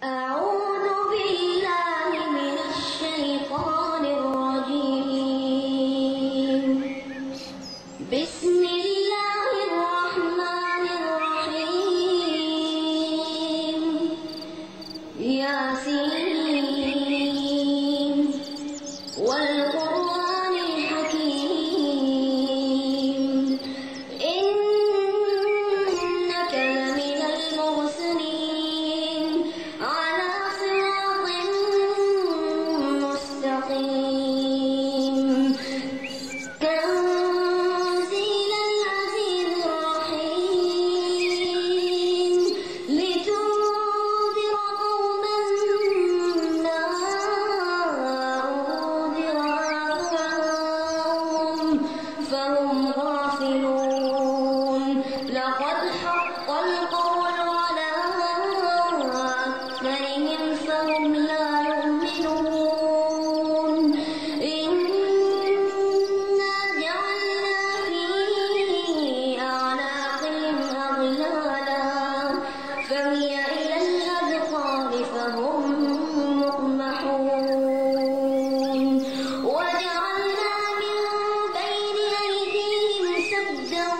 أعوذ بالله من الشيطان الرجيم. بسم الله الرحمن الرحيم. ياسين والقرآن الحكيم إنك لمن المرسلين على صراط مستقيم. تنزيل العزيز الرحيم لتنذر قوما ما أنذر آباؤهم فهم غافلون. لقد حق القول على أكثرهم فهم لا يؤمنون. إنا جعلنا في أعناقهم أغلالا فهي إلى الأذقان فهم مقمحون. وجعلنا من بين أيديهم سدا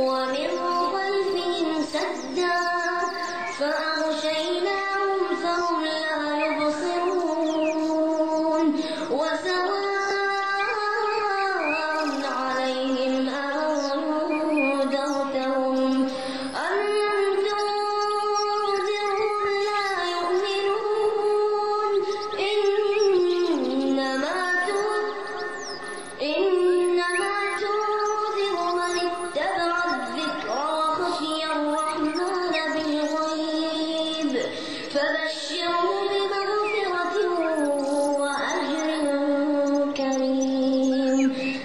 ومن خلفهم سدا فأغشيناهم فهم لا يبصرون. وسواء عليهم أنذرتهم أم تنذرهم لا يؤمنون. إنما تنذر من اتبع الذكر وخشي الرحمن بالغيب فبشره بمغفرة وأجر كريم.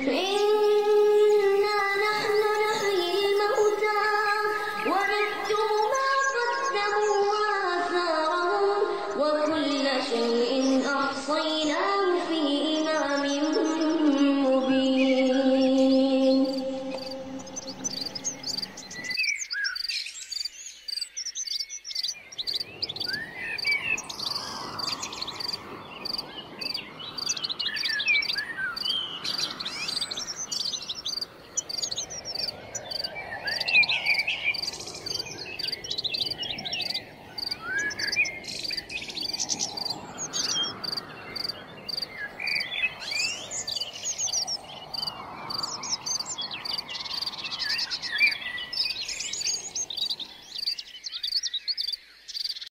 إنا نحن نحيي الموتى ونكتب ما قدموا وآثارهم وكل شيء أحصيناه